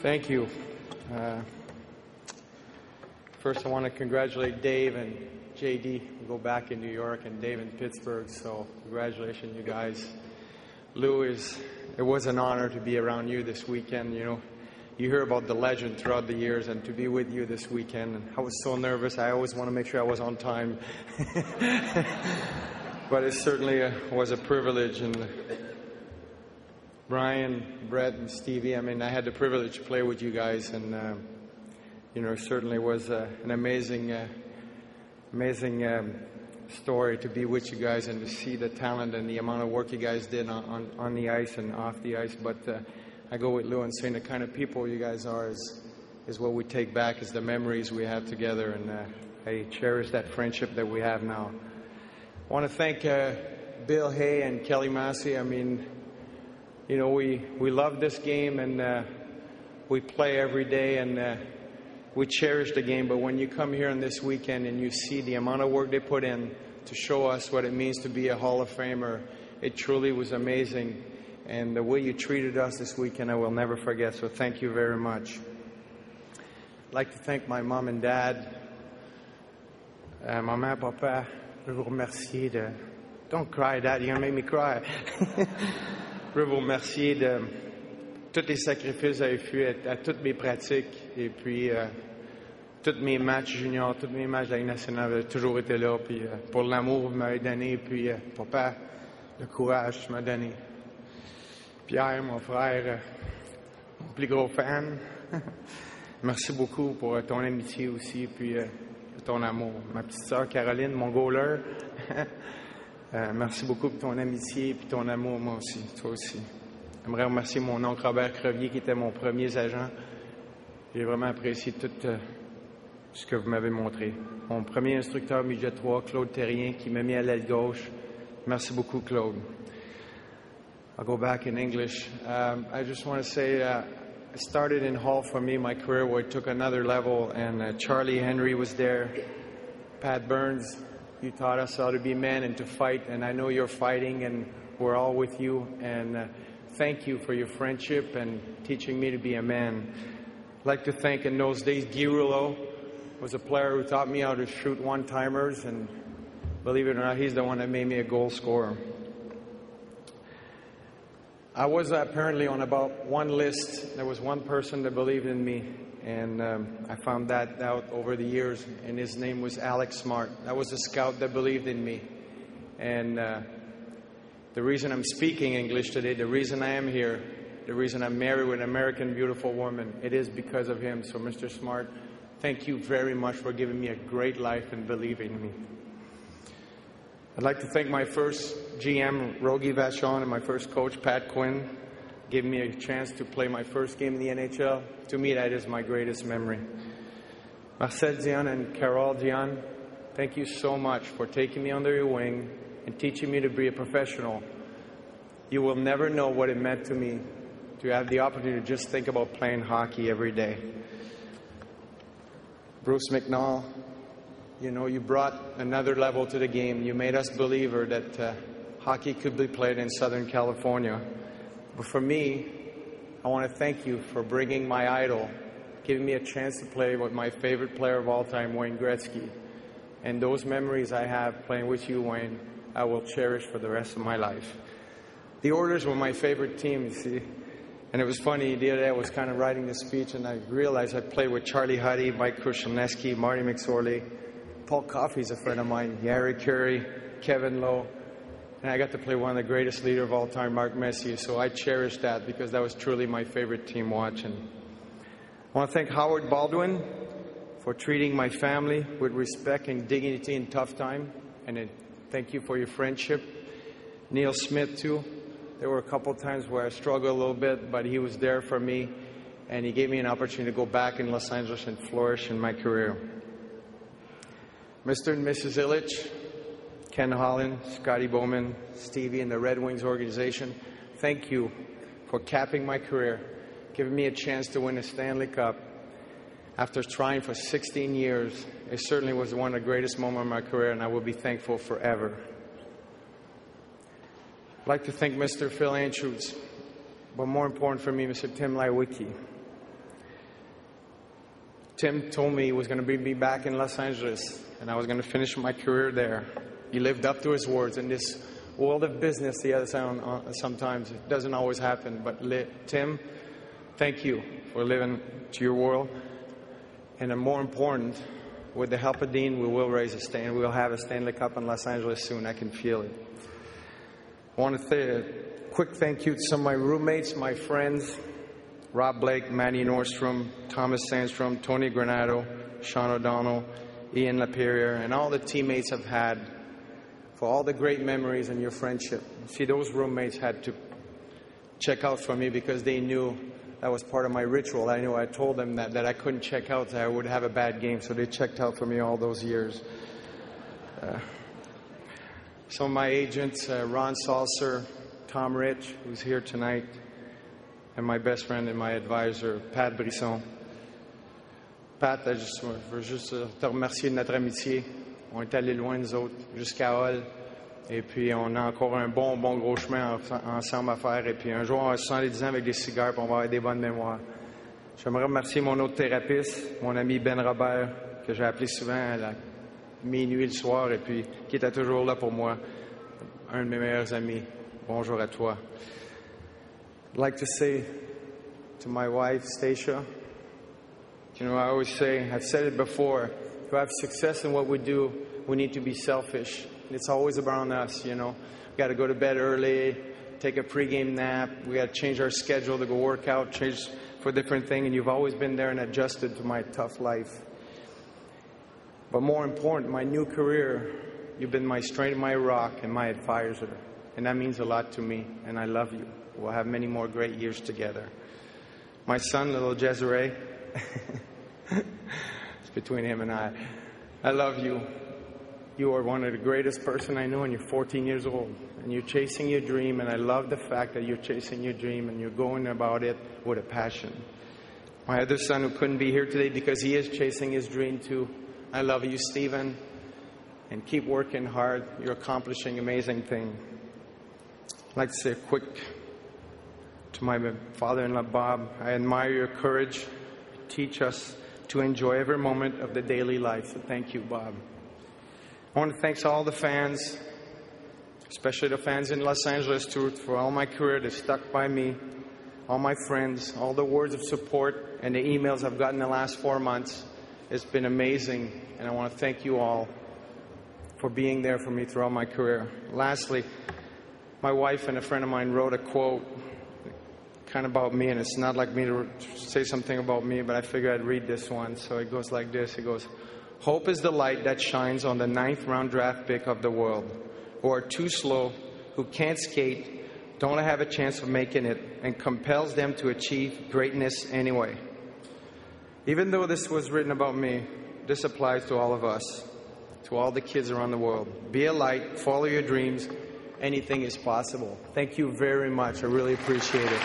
Thank you. First, I want to congratulate Dave and JD. We go back in New York, and Dave in Pittsburgh. So, congratulations, you guys. Lou, it was an honor to be around you this weekend. You know, you hear about the legend throughout the years, and to be with you this weekend. And I was so nervous. I always want to make sure I was on time. But it certainly was a privilege. And Brian, Brett, and Stevie, I mean, I had the privilege to play with you guys, and you know, it certainly was an amazing story to be with you guys and to see the talent and the amount of work you guys did on the ice and off the ice. But I go with Lou and saying the kind of people you guys are is what we take back, is the memories we have together, and I cherish that friendship that we have now. I want to thank Bill Hay and Kelly Massey. I mean, you know, we love this game, and we play every day, and we cherish the game. But when you come here on this weekend and you see the amount of work they put in to show us what it means to be a Hall of Famer, it truly was amazing. And the way you treated us this weekend, I will never forget. So thank you very much. I'd like to thank my mom and dad. Maman, papa, je vous remercie de... Don't cry, Dad, you're going to make me cry. Je veux vous remercier de tous les sacrifices que vous avez faits à toutes mes pratiques, et puis tous mes matchs juniors, tous mes matchs de la Ligue nationale, vous avez toujours été là, puis pour l'amour que vous m'avez donné, puis papa, le courage que tu m'as donné. Pierre, mon frère, mon plus gros fan, merci beaucoup pour ton amitié aussi, puis ton amour. Ma petite sœur Caroline, mon goaler, merci beaucoup pour ton amitié et ton amour, moi aussi, toi aussi. J'aimerais remercier mon oncle Robert Crevier, qui était mon premier agent. J'ai vraiment apprécié tout ce que vous m'avez montré. Mon premier instructeur midget 3, Claude Terrien, qui m'a mis à l'aile gauche. Merci beaucoup, Claude. I'll go back in English. I just want to say it started in Hall for me, my career, where it took another level, and Charlie Henry was there, Pat Burns. You taught us how to be men and to fight, and I know you're fighting, and we're all with you, and thank you for your friendship and teaching me to be a man. I'd like to thank, in those days, Guy Rouleau was a player who taught me how to shoot one-timers, and believe it or not, he's the one that made me a goal scorer. I was apparently on about one list. There was one person that believed in me, and I found that out over the years, and his name was Alex Smart. That was a scout that believed in me. And the reason I'm speaking English today, the reason I am here, the reason I'm married with an American beautiful woman, it is because of him. So, Mr. Smart, thank you very much for giving me a great life and believing in me. I'd like to thank my first GM, Rogie Vachon, and my first coach, Pat Quinn, giving me a chance to play my first game in the NHL. To me, that is my greatest memory. Marcel Dion and Carole Dion, thank you so much for taking me under your wing and teaching me to be a professional. You will never know what it meant to me to have the opportunity to just think about playing hockey every day. Bruce McNall, you know, you brought another level to the game. You made us believer that hockey could be played in Southern California. But for me, I want to thank you for bringing my idol, giving me a chance to play with my favorite player of all time, Wayne Gretzky. And those memories I have playing with you, Wayne, I will cherish for the rest of my life. The Oilers were my favorite team, you see. And it was funny, the other day I was kind of writing the speech, and I realized I played with Charlie Huddy, Mike Krushelneski, Marty McSorley. Paul Coffey's a friend of mine, Gary Curry, Kevin Lowe. And I got to play one of the greatest leaders of all time, Mark Messier. So I cherish that because that was truly my favorite team watching. I want to thank Howard Baldwin for treating my family with respect and dignity in tough time. And thank you for your friendship. Neil Smith, too. There were a couple times where I struggled a little bit, but he was there for me. And he gave me an opportunity to go back in Los Angeles and flourish in my career. Mr. and Mrs. Illich, Ken Holland, Scotty Bowman, Stevie, and the Red Wings organization, thank you for capping my career, giving me a chance to win a Stanley Cup. After trying for 16 years, it certainly was one of the greatest moments of my career, and I will be thankful forever. I'd like to thank Mr. Phil Anschutz, but more important for me, Mr. Tim Lewicki. Tim told me he was going to bring me back in Los Angeles, and I was going to finish my career there. He lived up to his words. In this world of business, the other side, sometimes it doesn't always happen. But Tim, thank you for living to your world. And more important, with the help of Dean, we will raise a stand. We will have a Stanley Cup in Los Angeles soon. I can feel it. I want to say a quick thank you to some of my roommates, my friends, Rob Blake, Matty Nordstrom, Thomas Sandstrom, Tony Granado, Sean O'Donnell, Ian LaPerriere, and all the teammates I've had for all the great memories and your friendship. See, those roommates had to check out for me because they knew that was part of my ritual. I knew I told them that I couldn't check out, that I would have a bad game, so they checked out for me all those years. Some of my agents, Ron Salser, Tom Rich, who's here tonight, and my best friend and my advisor, Pat Brisson. Pat, je veux juste te remercier de notre amitié. On est allés loin, nous autres, jusqu'à Hull. Et puis, on a encore un bon gros chemin ensemble à faire. Et puis, un jour, on va se 70 ans avec des cigares, puis on va avoir des bonnes mémoires. J'aimerais remercier mon autre thérapeute, mon ami Ben Robert, que j'ai appelé souvent à la minuit le soir, et puis qui était toujours là pour moi. Un de mes meilleurs amis. Bonjour à toi. I'd like to say to my wife, Stacia, you know, I always say, I've said it before, to have success in what we do, we need to be selfish. It's always about us, you know. We got to go to bed early, take a pregame nap. We got to change our schedule to go work out, change for a different thing. And you've always been there and adjusted to my tough life. But more important, my new career, you've been my strength, my rock, and my advisor. And that means a lot to me, and I love you. We'll have many more great years together. My son, little Desiree, it's between him and I. I love you. You are one of the greatest person I know, and you're 14 years old. And you're chasing your dream, and I love the fact that you're chasing your dream, and you're going about it with a passion. My other son, who couldn't be here today because he is chasing his dream too. I love you, Stephen, and keep working hard. You're accomplishing amazing things. I'd like to say a quick to my father-in-law, Bob. I admire your courage. Teach us to enjoy every moment of the daily life. So thank you, Bob. I want to thank all the fans, especially the fans in Los Angeles, too, for all my career. They've stuck by me. All my friends, all the words of support and the emails I've gotten the last 4 months. It's been amazing, and I want to thank you all for being there for me throughout my career. Lastly, my wife and a friend of mine wrote a quote kind of about me, and it's not like me to say something about me, but I figured I'd read this one. So it goes like this. It goes, "Hope is the light that shines on the 9th round draft pick of the world, who are too slow, who can't skate, don't have a chance of making it, and compels them to achieve greatness anyway." Even though this was written about me, this applies to all of us, to all the kids around the world. Be a light, follow your dreams. Anything is possible. Thank you very much. I really appreciate it.